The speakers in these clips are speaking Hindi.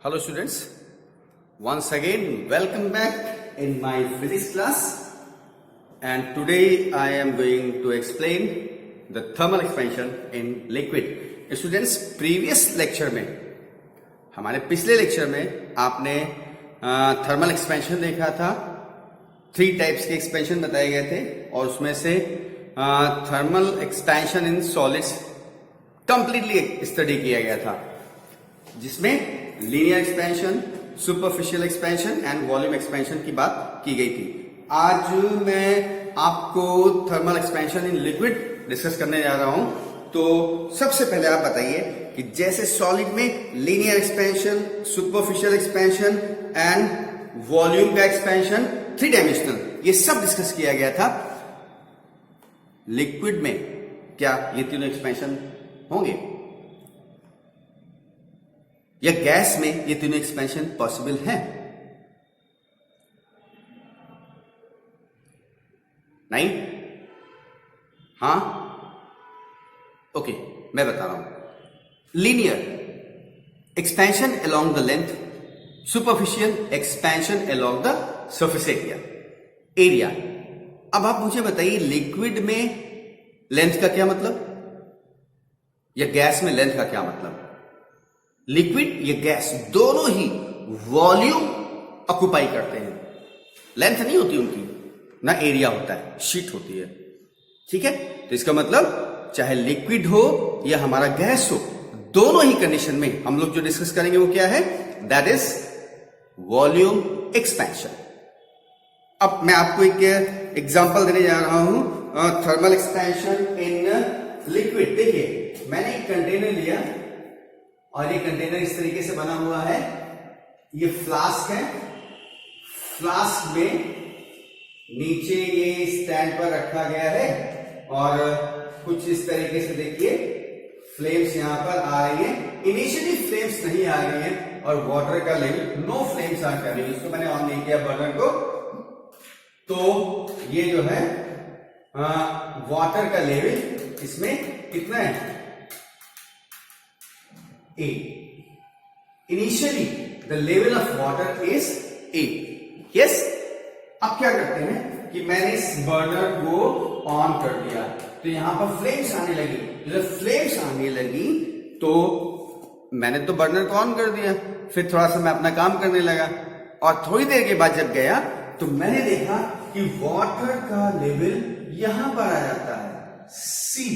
Hello students, once again welcome back in my physics class, and today I am going to explain the thermal expansion in liquid. Students, previous lecture में हमारे पिछले लेक्चर में आपने थर्मल एक्सपेंशन देखा था। 3 टाइप्स के एक्सपेंशन बताए गए थे और उसमें से thermal expansion in solids completely study किया गया था, जिसमें linear expansion, superficial expansion and volume expansion की बात की गई थी। आज मैं आपको thermal expansion in liquid discuss करने जा रहा हूं। तो सबसे पहले आप बताइए कि जैसे सॉलिड में linear expansion, superficial expansion and volume का एक्सपेंशन, 3 डायमेंशनल, ये सब डिस्कस किया गया था। लिक्विड में क्या ये तीनों एक्सपेंशन होंगे या गैस में ये तीनों एक्सपेंशन पॉसिबल है? नहीं? हाँ? ओके, मैं बता रहा हूं। Linear expansion along the length, superficial expansion along the surface area. अब आप मुझे बताइए, लिक्विड में लेंथ का क्या मतलब या गैस में लेंथ का क्या मतलब? लिक्विड या गैस दोनों ही वॉल्यूम ऑक्युपाई करते हैं, लेंथ नहीं होती उनकी, ना एरिया होता है, शीट होती है। ठीक है, तो इसका मतलब चाहे लिक्विड हो या हमारा गैस हो, दोनों ही कंडीशन में हम लोग जो डिस्कस करेंगे वो क्या है? That is volume expansion. अब मैं आपको एक एग्जांपल देने जा रहा हूं, थर्मल एक्सपेंशन इन लिक्विड। देखिए, मैंने एक कंटेनर लिया और ये कंटेनर इस तरीके से बना हुआ है। ये फ्लास्क है। फ्लास्क में नीचे ये स्टैंड पर रखा गया है और कुछ इस तरीके से देखिए फ्लेम्स यहां पर आ रही है। इनिशियली फ्लेम्स नहीं आ रही है और वाटर का लेवल नो फ्लेम्स आ कर रही है। इसको मैंने ऑन नहीं किया बर्नर को, तो ये जो है वाटर का लेवल इसमें कितना है? A. Initially, the level of water is A. Yes? अब क्या करते हैं कि मैंने इस बर्नर को ऑन कर दिया, तो यहां पर फ्लेम्स आने लगी। जब फ्लेम्स आने लगी तो मैंने तो बर्नर को ऑन कर दिया, फिर थोड़ा सा मैं अपना काम करने लगा और थोड़ी देर के बाद जब गया तो मैंने देखा कि वाटर का लेवल यहां पर आ जाता है, C।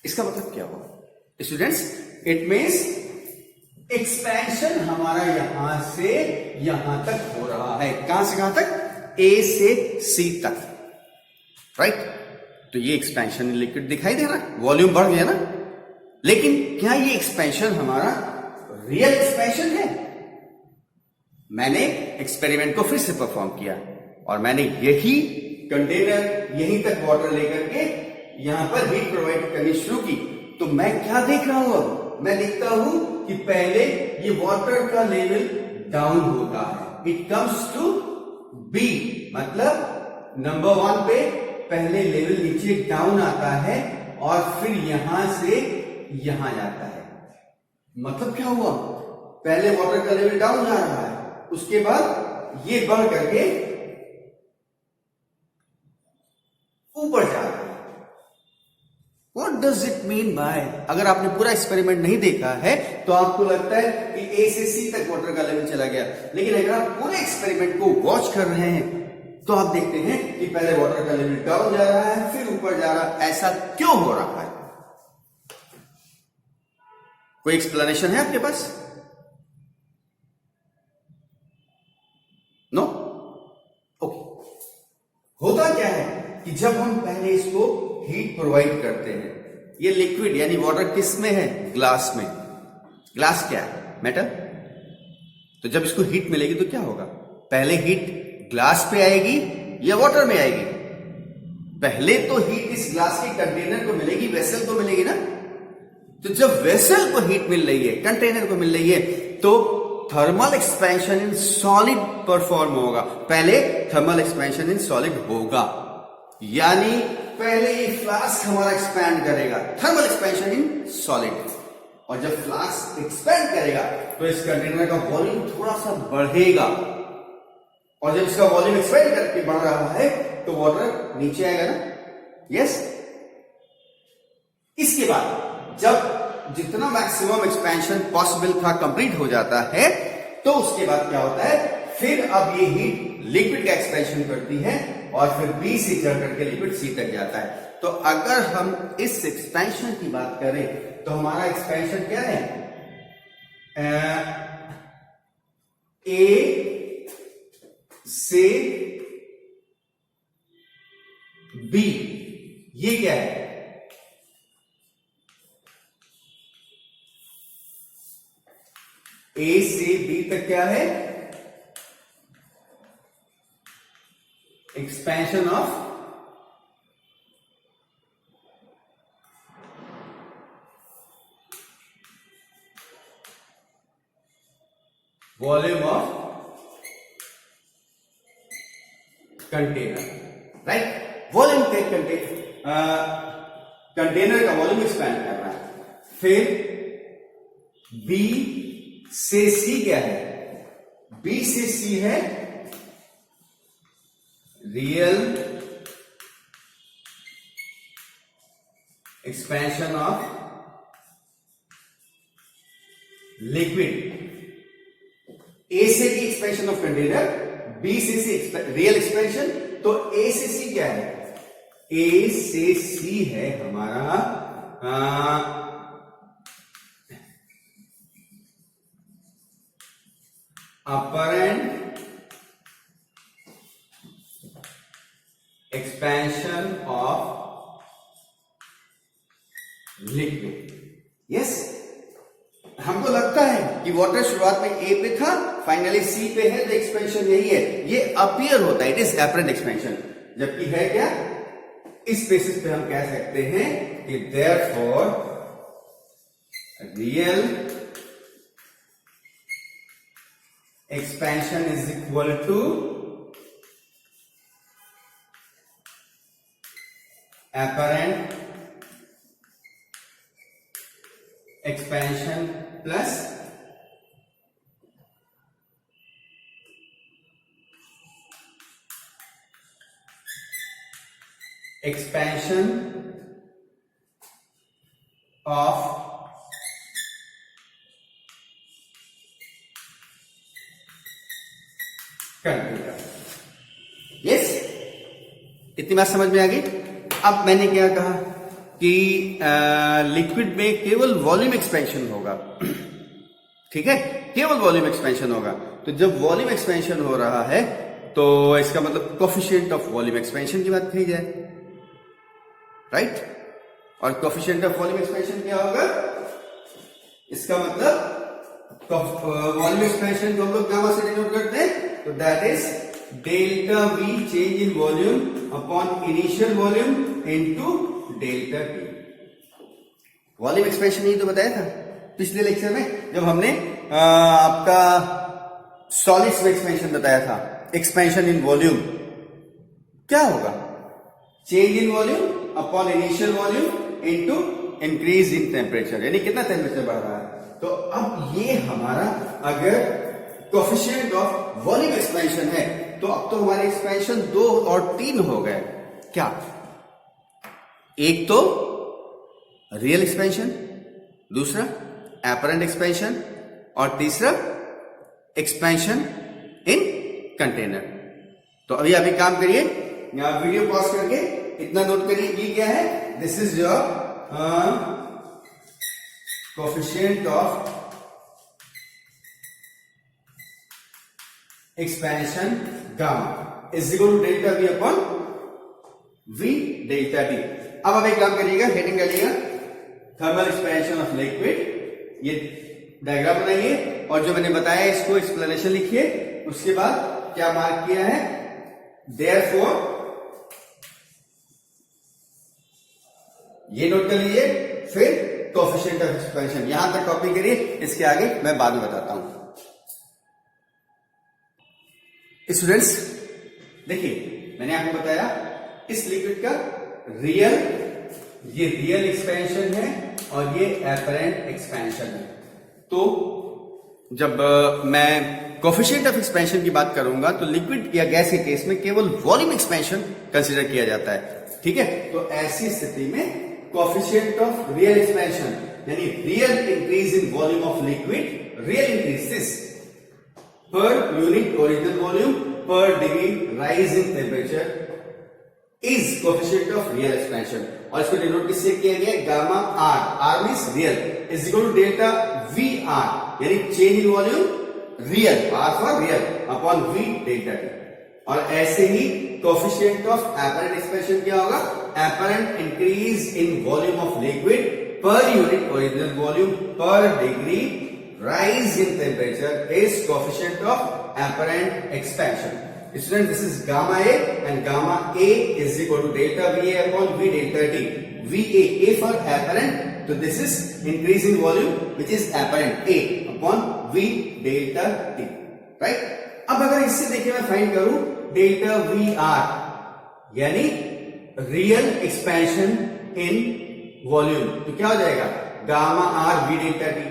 इसका मतलब क्या हुआ स्टूडेंट्स? इट मीन्स एक्सपेंशन हमारा यहां से यहां तक हो रहा है। कहां से कहां तक? ए से सी तक, राइट? तो ये एक्सपेंशन लिक्विड दिखाई दे रहा है, वॉल्यूम बढ़ गया ना। लेकिन क्या ये एक्सपेंशन हमारा रियल एक्सपेंशन है? मैंने एक्सपेरिमेंट को फिर से परफॉर्म किया और मैंने यही कंटेनर यहीं तक वाटर लेकर के यहां पर हीट प्रोवाइड करनी शुरू की। तो मैं क्या देख रहा हूं? अब मैं देखता हूं कि पहले ये वाटर का लेवल डाउन होता है, इट कम्स टू बी, मतलब नंबर 1 पे पहले लेवल नीचे डाउन आता है और फिर यहां से यहां जाता है। मतलब क्या हुआ? पहले वाटर का लेवल डाउन जा रहा है, उसके बाद ये बढ़ करके ऊपर जा रहा है। What does it mean by? अगर आपने पूरा एक्सपेरिमेंट नहीं देखा है तो आपको लगता है कि ए से सी तक वाटर का लेवल चला गया, लेकिन अगर आप पूरे एक्सपेरिमेंट को वॉच कर रहे हैं तो आप देखते हैं कि पहले वाटर का लेवल डाउन जा रहा है, फिर ऊपर जा रहा है। ऐसा क्यों हो रहा है? कोई एक्सप्लेनेशन है आपके पास? नो? ओके। होता क्या है कि जब हम पहले इसको हीट प्रोवाइड करते हैं, ये लिक्विड यानी वाटर किस में है? ग्लास में। ग्लास क्या है? मेटल। तो जब इसको हीट मिलेगी तो क्या होगा? पहले हीट ग्लास पे आएगी या वाटर में आएगी? पहले तो हीट इस ग्लास के कंटेनर को मिलेगी, वेसल को मिलेगी ना। तो जब वेसल को हीट मिल रही है, कंटेनर को मिल रही है, तो thermal expansion in solid perform होगा। पहले थर्मल एक्सपेंशन इन सॉलिड होगा, यानी पहले ये फ्लास्क हमारा एक्सपैंड करेगा, थर्मल एक्सपेंशन इन सॉलिड। और जब फ्लास्क एक्सपेंड करेगा तो इस कंटेनर का वॉल्यूम थोड़ा सा बढ़ेगा, और जब इसका वॉल्यूम एक्सपेंड करके बढ़ रहा है तो वाटर नीचे आएगा ना, यस। इसके बाद जब जितना मैक्सिमम एक्सपेंशन पॉसिबल था कंप्लीट हो जाता है, तो उसके बाद क्या होता है, फिर अब ये हीट लिक्विड का एक्सपेंशन करती है और फिर बी से चढ़ करके लिक्विड सी तक जाता है। तो अगर हम इस एक्सपेंशन की बात करें तो हमारा एक्सपेंशन क्या है, ए से बी, ये क्या है, ए से बी तक क्या है, expansion of volume of container, right. Volume के कंटेनर का वॉल्यूम एक्सपेंड कर रहा है। फिर बी से सी क्या है, बी से सी है real expansion of liquid. A से B expansion of container, B से सी रियल एक्सपेंशन। तो ए से सी क्या है, ए से सी है हमारा apparent expansion of liquid, yes. हमको लगता है कि वाटर शुरुआत में ए पे था, फाइनली सी पे है, तो एक्सपेंशन यही है, ये अपीयर होता है, इट इज अपरेंट एक्सपेंशन। जबकि है क्या, इस बेसिस पे हम कह सकते हैं कि therefore real expansion is equal to apparent expansion plus expansion of container, yes. इतनी बात समझ में आ गई। अब मैंने क्या कहा कि लिक्विड में केवल वॉल्यूम एक्सपेंशन होगा, ठीक है, केवल वॉल्यूम एक्सपेंशन होगा। तो जब वॉल्यूम एक्सपेंशन हो रहा है तो इसका मतलब कोफिशिएंट ऑफ वॉल्यूम एक्सपेंशन की बात कही जाए, राइट। और कोफिशिएंट ऑफ वॉल्यूम एक्सपेंशन क्या होगा, इसका मतलब वॉल्यूम एक्सपेंशन को हम लोग गामा से डिनोट करते हैं, तो that is delta V change in volume upon initial volume into delta V. Volume expansion ही तो बताया था पिछले लेक्चर में, जब हमने आपका सॉलिड्स में एक्सपेंशन बताया था। एक्सपेंशन इन वॉल्यूम क्या होगा, change in volume upon initial volume into increase in temperature, यानी कितना टेम्परेचर बढ़ रहा है। तो अब ये हमारा अगर कोफिशिएंट ऑफ वॉल्यूम एक्सपेंशन है, तो अब तो हमारे एक्सपेंशन 2 और 3 हो गए। क्या, एक तो रियल एक्सपेंशन, दूसरा एपरेंट एक्सपेंशन, और तीसरा एक्सपेंशन इन कंटेनर। तो अभी काम करिए, यहां वीडियो पॉज करके इतना नोट करिए, ये क्या है, this is your coefficient of expansion gamma is equal to delta V upon V delta T. अब आप एक काम करिएगा, हेडिंग डालिएगा थर्मल एक्सपेंशन ऑफ लिक्विड, ये डायग्राम बनाइए और जो मैंने बताया इसको एक्सप्लेनेशन लिखिए। उसके बाद क्या मार्क किया है, देयरफॉर, ये नोट कर लीजिए। फिर कोफिशिएंट ऑफ एक्सपेंशन यहां तक कॉपी करिए, इसके आगे मैं बाद में बताता हूं। स्टूडेंट्स देखिए, मैंने आपको बताया इस लिक्विड का रियल, ये रियल एक्सपेंशन है और ये एपरेंट एक्सपेंशन है। तो जब मैं कोफिशिएंट ऑफ एक्सपेंशन की बात करूंगा तो लिक्विड या गैस के केस में केवल वॉल्यूम एक्सपेंशन कंसीडर किया जाता है, ठीक है। तो ऐसी स्थिति में कोफिशिएंट ऑफ रियल एक्सपेंशन यानी real increase in volume of liquid, real increase per unit original volume per degree rise in temperature is coefficient of real expansion. और इसको डिनोट किससे किया गया? Gamma R, R means real, is equal to delta V R यानी change in volume real, R for real upon V delta T. और ऐसे ही कोफिशिएंट ऑफ एपरेंट एक्सपेंशन क्या होगा? Apparent increase in volume of liquid पर unit original volume per degree rise in temperature is coefficient of apparent expansion. Student, this is gamma A and gamma A is equal to delta VA upon V delta T. VA, A for apparent, so this is increase in volume which is apparent A upon V delta T. Right? अब अगर इससे देखिए मैं फाइंड करूं delta VR यानी real expansion in volume तो क्या हो जाएगा? gamma R V delta T.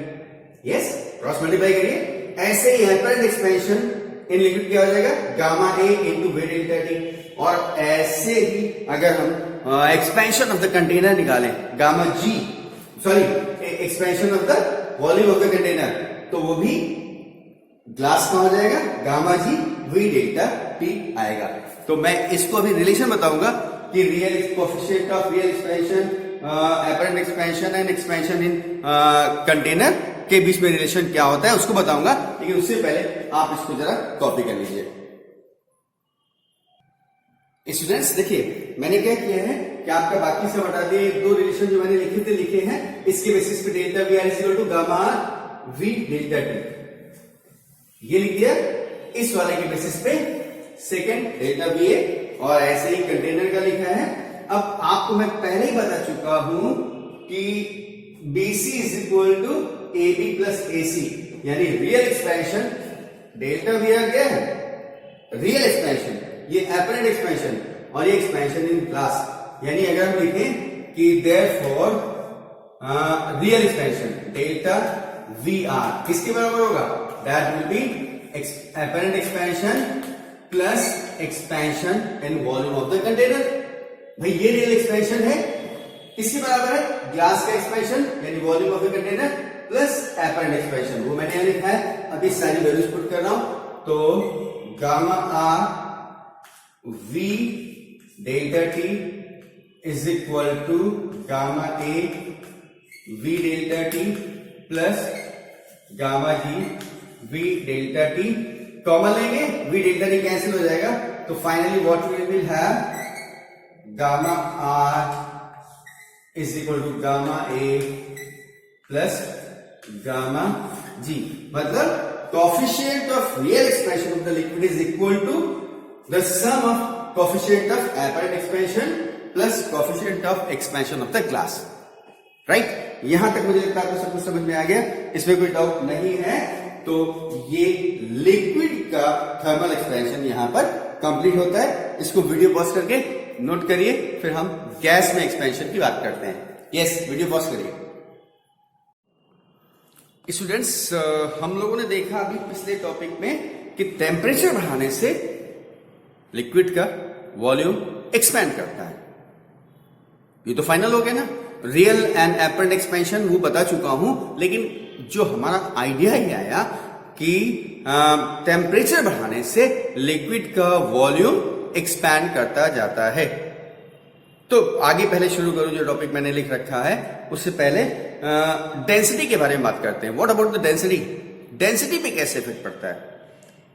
Yes, cross multiply करिए। ऐसे ही एपरेंट एक्सपेंशन इन लिक्विड क्या हो जाएगा? Gamma A into V delta T. और ऐसे ही अगर हम एक्सपेंशन ऑफ द कंटेनर निकालें, gamma G, sorry expansion of the volume of the container, तो वो भी ग्लास का हो जाएगा, gamma G V delta T आएगा। तो मैं इसको अभी रिलेशन बताऊंगा कि real coefficient of real expansion, apparent expansion and expansion in container के बीच में रिलेशन क्या होता है उसको बताऊंगा, लेकिन उससे पहले आप इसको जरा कॉपी कर लीजिए। स्टूडेंट्स देखिए मैंने क्या किया है कि आपका बाकी से हटा दिए, दो रिलेशन जो मैंने लिखे थे लिखे हैं, इसके बेसिस पे delta V R is equal to gamma V delta T ये लिख दिया। इस वाले के बेसिस पे सेकंड डेल्टा वी ए और ऐसे ही कंटेनर का लिखा है। अब आपको मैं पहले ही बता चुका हूं कि BC is equal to AB plus AC यानी real expansion delta V R क्या है? रियल एक्सपेंशन, ये एपरेंट एक्सपेंशन और ये एक्सपेंशन इन ग्लास। यानी अगर हम लिखें कि therefore real expansion delta V R किसके बराबर होगा? That will be apparent expansion plus expansion in volume of the container. भाई ये रियल एक्सपेंशन है, किसके बराबर है? ग्लास का एक्सपेंशन यानी volume of the container plus apparent expansion, वो मैंने यहां लिखा है। अभी सारी वैल्यूज पुट कर रहा हूं, तो gamma R V delta T is equal to gamma A V delta T plus gamma G V delta T. Common लेंगे, वी डेल्टा टी कैंसिल हो जाएगा, तो finally what we will have gamma R is equal to gamma A plus gamma G. मतलब coefficient of real expansion of the liquid is equal to the sum of coefficient of apparent expansion plus coefficient of expansion of the glass. Right, यहां तक मुझे लगता है आपको सब कुछ समझ में आ गया, इसमें कोई डाउट नहीं है। तो ये लिक्विड का थर्मल एक्सपेंशन यहां पर कंप्लीट होता है। इसको वीडियो पॉज करके नोट करिए, फिर हम गैस में एक्सपेंशन की बात करते हैं। यस, वीडियो पॉज करिए। स्टूडेंट्स, हम लोगों ने देखा अभी पिछले टॉपिक में कि टेम्परेचर बढ़ाने से लिक्विड का वॉल्यूम एक्सपैंड करता है। ये तो फाइनल हो गया ना, रियल एंड एपरेंट एक्सपेंशन वो बता चुका हूं, लेकिन जो हमारा आइडिया ही आया कि टेम्परेचर बढ़ाने से लिक्विड का वॉल्यूम एक्सपैंड करता जाता है। तो आगे पहले शुरू करूं, जो टॉपिक मैंने लिख रखा है उससे पहले डेंसिटी के बारे में बात करते हैं। What about the density? Density पे कैसे इफेक्ट पड़ता है?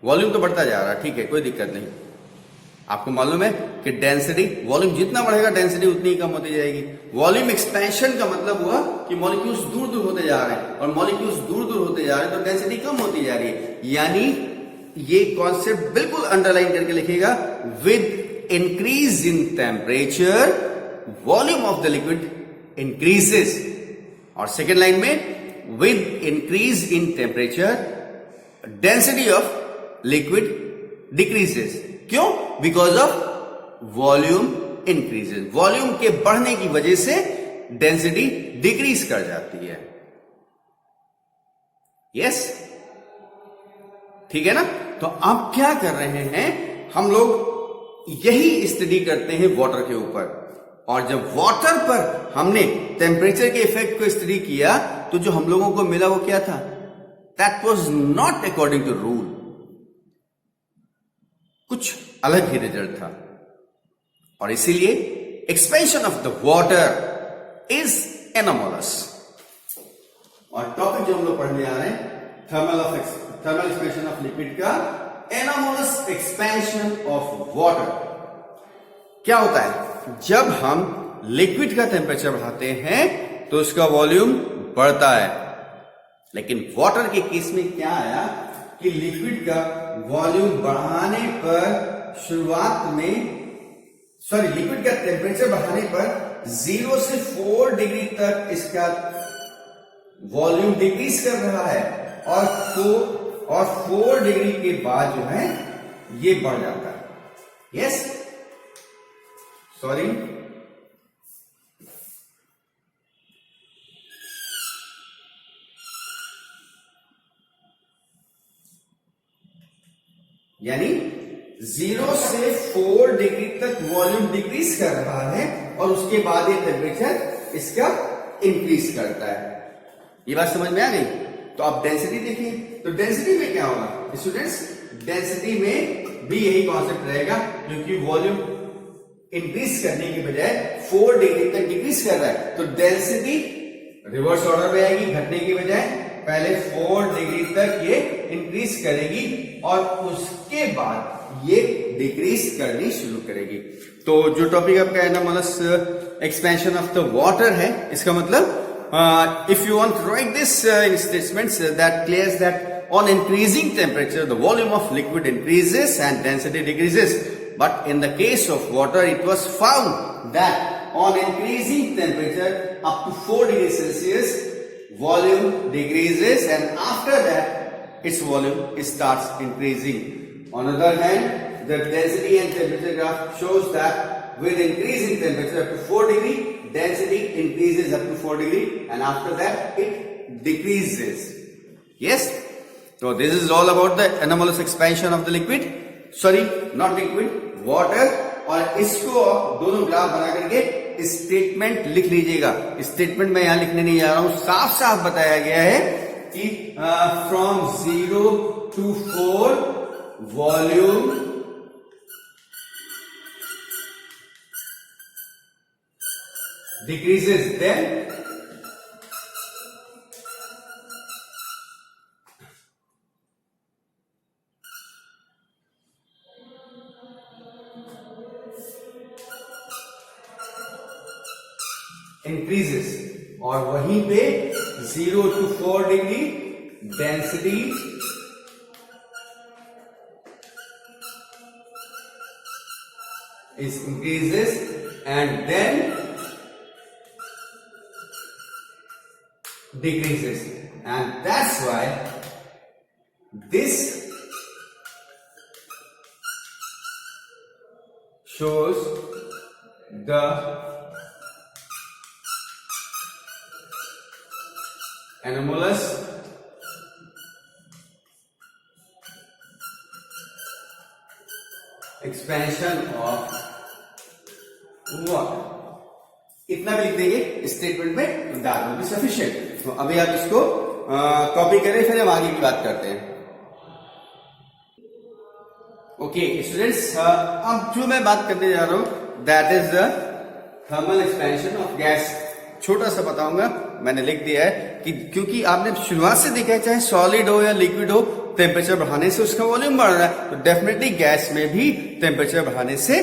वॉल्यूम तो बढ़ता जा रहा है, ठीक है, कोई दिक्कत नहीं। आपको मालूम है कि डेंसिटी, वॉल्यूम जितना बढ़ेगा डेंसिटी उतनी ही कम होती जाएगी। वॉल्यूम एक्सपेंशन का मतलब हुआ कि मॉलिक्यूल्स दूर दूर होते जा रहे हैं, और मॉलिक्यूल्स दूर दूर होते जा रहे हैं तो डेंसिटी कम होती जा रही है। यानी ये कॉन्सेप्ट बिल्कुल अंडरलाइन करके लिखिएगा, with increase in temperature volume of the liquid increases. और सेकेंड लाइन में, with increase in temperature density of liquid decreases. क्यों? Because of volume increases. Volume के बढ़ने की वजह से डेंसिटी डिक्रीज कर जाती है। यस, ठीक है ना। तो अब क्या कर रहे हैं हम लोग, यही स्टडी करते हैं वाटर के ऊपर। और जब वाटर पर हमने टेम्परेचर के इफेक्ट को स्टडी किया तो जो हम लोगों को मिला वो क्या था? That was not according to rule, कुछ अलग ही रिजल्ट था। और इसीलिए expansion of the water is anomalous. और टॉपिक जो हम लोग पढ़ने आ रहे हैं थर्मल एक्सपेंशन ऑफ लिक्विड का, एनोमलस एक्सपेंशन ऑफ वाटर। क्या होता है? जब हम लिक्विड का टेम्परेचर बढ़ाते हैं तो उसका वॉल्यूम बढ़ता है, लेकिन वाटर के केस में क्या आया कि लिक्विड का वॉल्यूम बढ़ाने पर लिक्विड का टेम्परेचर बढ़ाने पर 0 से 4 डिग्री तक इसका वॉल्यूम डिक्रीज कर रहा है, और 4 डिग्री के बाद जो है ये बढ़ जाता है। यस, सॉरी, यानी 0 से 4 डिग्री तक वॉल्यूम डिक्रीज कर रहा है और उसके बाद ये टेम्परेचर इसका इंक्रीज करता है। ये बात समझ में आ गई? तो आप डेंसिटी देखिए, तो डेंसिटी में क्या होगा स्टूडेंट्स? डेंसिटी में भी यही कॉन्सेप्ट रहेगा, क्योंकि वॉल्यूम इंक्रीज करने के बजाय 4 डिग्री तक डिक्रीज कर रहा है, तो डेंसिटी रिवर्स ऑर्डर में आएगी, घटने की बजाय पहले 4 डिग्री तक ये इंक्रीज करेगी और उसके बाद ये डिक्रीज करनी शुरू करेगी। तो जो टॉपिक आपका anomalous expansion of the water है, इसका मतलब if you want to write this in statements that clears that on increasing temperature the volume of liquid increases and density decreases, but in the case of water it was found that on increasing temperature up to 4 degrees Celsius, volume decreases and after that its volume starts increasing. On the other hand, the density and temperature graph shows that with increasing temperature up to 4 degree, density increases up to 4 degree and after that it decreases. Yes? So this is all about the anomalous expansion of the liquid. Sorry, not liquid, water. और इसको दोनों ग्राफ बना करके स्टेटमेंट लिख लीजिएगा। स्टेटमेंट मैं यहां लिखने नहीं जा रहा हूं, साफ साफ बताया गया है कि from 0 to 4 volume decreases, then increases, और वहीं पे 0 to 4 degree density is increases and then decreases, and that's why this shows the anomalous expansion of water. इतना भी लिख देंगे स्टेटमेंट में, दैट विल बी सफिशिएंट। तो अभी आप इसको कॉपी करें, फिर हम आगे की बात करते हैं। ओके स्टूडेंट्स, अब जो मैं बात करने जा रहा हूं that is the thermal expansion of gas. छोटा सा बताऊंगा, मैंने लिख दिया है कि क्योंकि आपने शुरुआत से देखा है चाहे सॉलिड हो या लिक्विड हो, टेम्परेचर बढ़ाने से उसका वॉल्यूम बढ़ रहा है, तो डेफिनेटली गैस में भी टेम्परेचर बढ़ाने से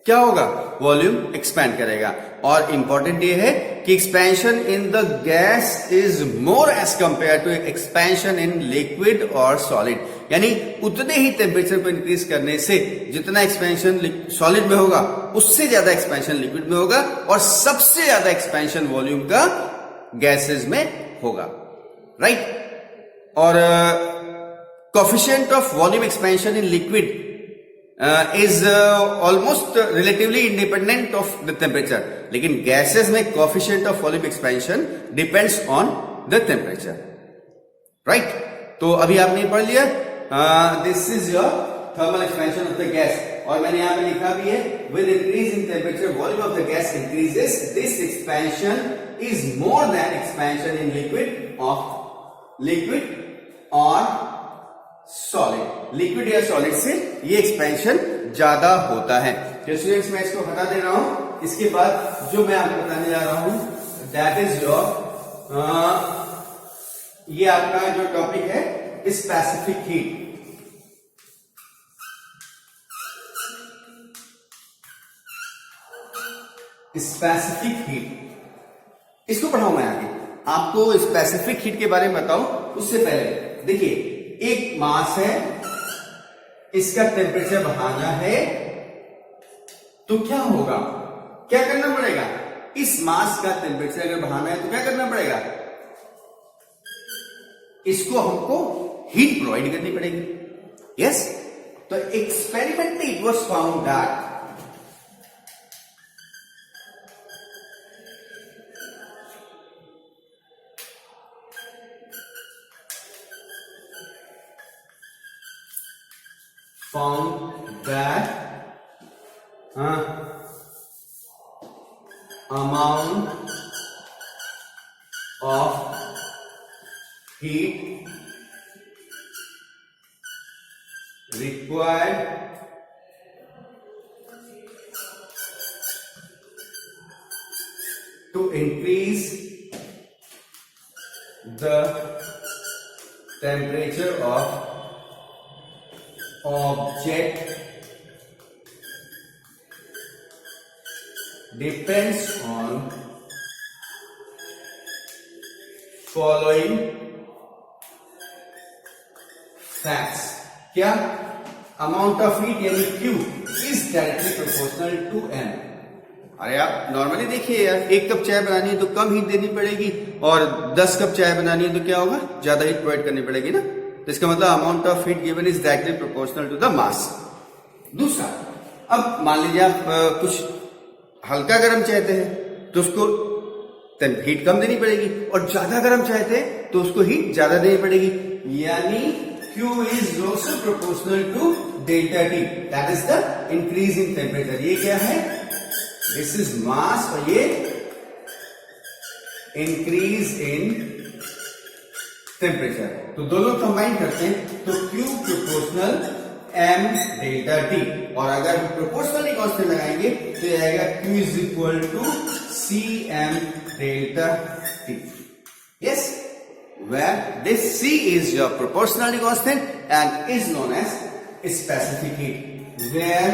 क्या होगा, वॉल्यूम एक्सपैंड करेगा। और इंपॉर्टेंट ये है कि expansion in the gas is more as compare to expansion in liquid और सॉलिड, यानी उतने ही टेम्परेचर को इंक्रीज करने से जितना एक्सपेंशन सॉलिड में होगा उससे ज्यादा एक्सपेंशन लिक्विड में होगा, और सबसे ज्यादा एक्सपेंशन वॉल्यूम का गैसेस में होगा, राइट। और coefficient of volume expansion in liquid is almost relatively independent of the temperature. लेकिन gases में coefficient of volume expansion depends on the temperature. Right? तो अभी आपने पढ़ लिया. This is your thermal expansion of the gas. और मैंने यहाँ पे लिखा भी है, with increase in temperature, volume of the gas increases. This expansion is more than expansion in liquid or solid. Liquid या सॉलिड से ये एक्सपेंशन ज्यादा होता है. तो स्टूडेंट्स मैं इसको बता दे रहा हूं. इसके बाद जो मैं आपको बताने जा रहा हूं दैट इज योर ये आपका जो टॉपिक है स्पेसिफिक हीट. स्पेसिफिक हीट इसको पढ़ाऊं मैं आगे. आपको स्पेसिफिक हीट के बारे में बताऊं उससे पहले देखिए, एक मास है, इसका टेम्परेचर बढ़ाना है तो क्या होगा, क्या करना पड़ेगा. इस मास का टेम्परेचर अगर बढ़ाना है तो क्या करना पड़ेगा, इसको हमको हीट प्रोवाइड करनी पड़ेगी. यस. तो experimentally it was found that amount of heat required to increase the temperature of object depends on following facts. क्या, अमाउंट ऑफ हीट यानी Q is directly proportional to M. अरे आप नॉर्मली देखिए यार, एक कप चाय बनानी है तो कम हीट देनी पड़ेगी और 10 कप चाय बनानी है तो क्या होगा, ज्यादा हीट प्रोवाइड करनी पड़ेगी ना. तो इसका मतलब amount of heat given is directly proportional to the mass. दूसरा, अब मान लीजिए आप कुछ हल्का गर्म चाहते हैं तो उसको हीट कम देनी पड़ेगी और ज्यादा गर्म चाहते हैं तो उसको हीट ज्यादा देनी पड़ेगी. यानी Q is also proportional to delta T. That is the increase in temperature. ये क्या है, this is mass और ये increase in temperature. तो दोनों कंबाइन करते हैं तो Q proportional M delta T. और अगर हम प्रोपोर्शनली कांस्टेंट लगाएंगे तो ये आएगा Q is equal to CM delta T. Yes, where this C is your proportionality constant and is known as specific heat, where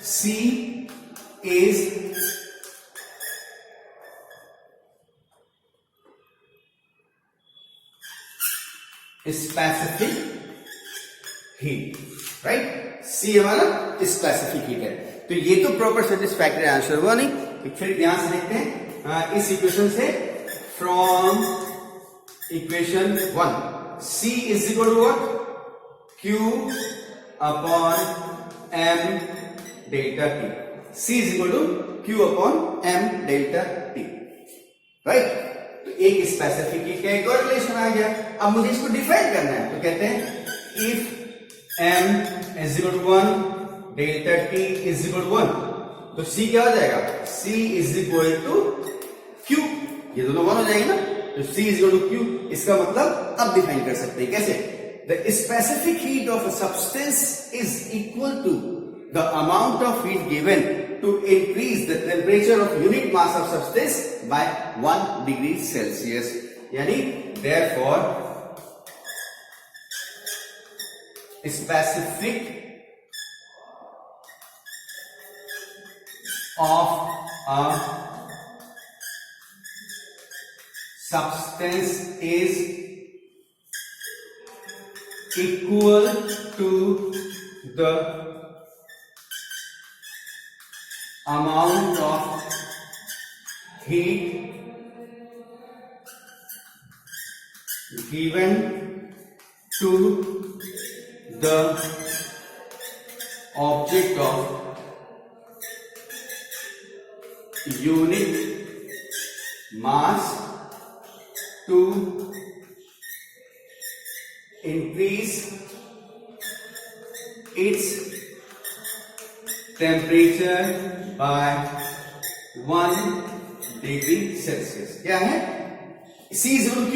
C is specific heat, right? C हमारा स्पेसिफिक हीट है. तो ये तो प्रॉपर सेटिस्फैक्टरी आंसर हुआ नहीं. फिर ध्यान से देखते हैं इस इक्वेशन से, from equation 1 C is equal to what, Q upon M delta T. C is equal to Q upon M delta T, right. तो एक स्पेसिफिक हीट का एक और रिलेशन आ गया. अब मुझे इसको डिफाइन करना है तो कहते हैं if M is equal to 1, delta T is equal to 1. तो C क्या हो जाएगा, C is equal to Q. ये दोनों 1 हो जाएंगे ना. तो C is equal to Q. इसका मतलब अब डिफाइन कर सकते हैं कैसे, the specific heat of a substance is equal to the amount of heat given to increase the temperature of unit mass of substance by 1 degree Celsius. यानी therefore specific of a substance is equal to the amount of heat given to the object of unit mass to increase its temperature by 1 degree Celsius. क्या है? C is equal to Q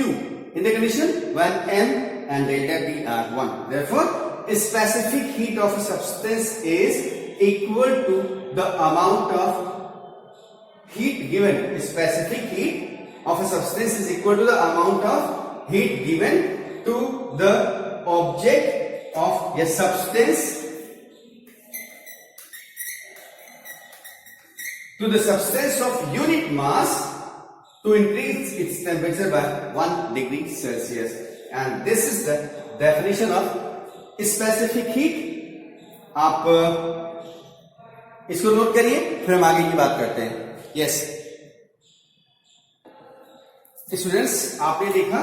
in the condition when M and delta T are 1. Therefore, specific heat of a substance is equal to the amount of heat given. Specific heat of a substance is equal to the amount of heat given to the object of a substance, to the substance of unit mass to increase its temperature by 1 degree Celsius. And this is the definition of specific heat. आप इसको नोट करिए, फिर हम आगे की बात करते हैं. यस स्टूडेंट्स, आपने देखा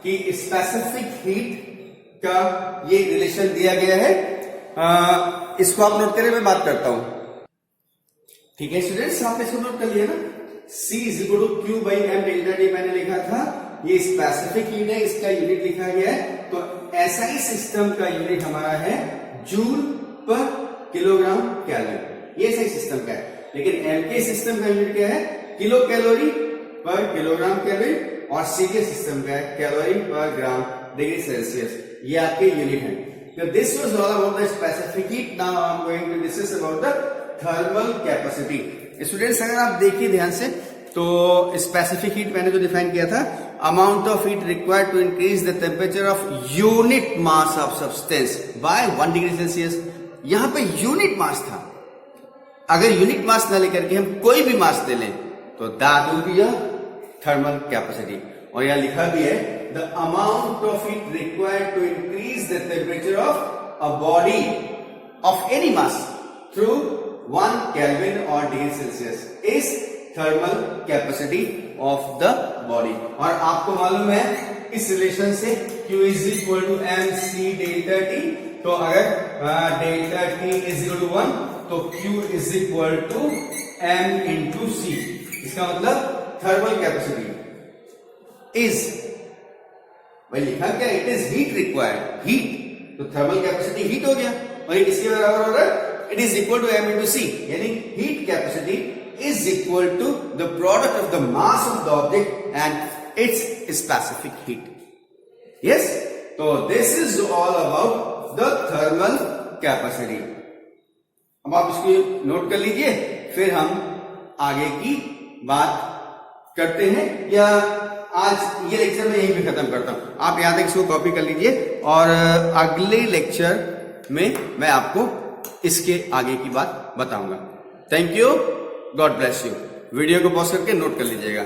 कि स्पेसिफिक हीट का ये रिलेशन दिया गया है. इसको आप नोट करिए, मैं बात करता हूं. ठीक है स्टूडेंट्स, आपने इसको नोट कर लिया ना. C is equal to Q by M delta T मैंने लिखा था. ये स्पेसिफिक हीट है, इसका यूनिट लिखा गया है. तो ऐसा ही सिस्टम का यूनिट हमारा है जूल पर किलोग्राम कैलोरी. ये सही सिस्टम का है. लेकिन एम के सिस्टम का यूनिट क्या है? किलो कैलोरी पर किलोग्राम कैलोरी. और सी के सिस्टम का है कैलोरी पर ग्राम डिग्री सेल्सियस. ये आपके यूनिट है. तो this was all about the specific heat. Now I am going to discuss about the thermal capacity. Students, अगर आप देखिए ध्यान से, तो स्पेसिफिक हीट मैंने जो डिफाइन किया था, amount of heat required to increase the temperature of unit mass of substance by 1 degree Celsius. यहां पे यूनिट मास था. अगर यूनिट मास ना लेकर के हम कोई भी मास ले लें तो that will be a thermal capacity. और यहां लिखा भी है the amount of heat required to increase the temperature of a body of any mass through 1 Kelvin or degree Celsius is thermal capacity of the body. और आपको मालूम है इस रिलेशन से Q is equal to mc delta T. तो अगर delta T is equal to 1 तो Q is equal to m into C. इसका मतलब thermal capacity is, वही लिखा क्या? It is heat required. Heat तो थर्मल कैपेसिटी हीट हो गया. और ये किसके बराबर हो रहा है? It is equal to m into c. यानी heat capacity is equal to the product of the mass of the object and its specific heat. Yes? So this is all about the thermal capacity. अब आप इसको नोट कर लीजिए, फिर हम आगे की बात करते हैं. या आज ये लेक्चर मैं यहीं पे खत्म करता हूं. आप यहां तक इसको कॉपी कर लीजिए और अगले लेक्चर में मैं आपको इसके आगे की बात बताऊंगा. Thank you. God bless you. Video को पॉज करके नोट कर लीजिएगा.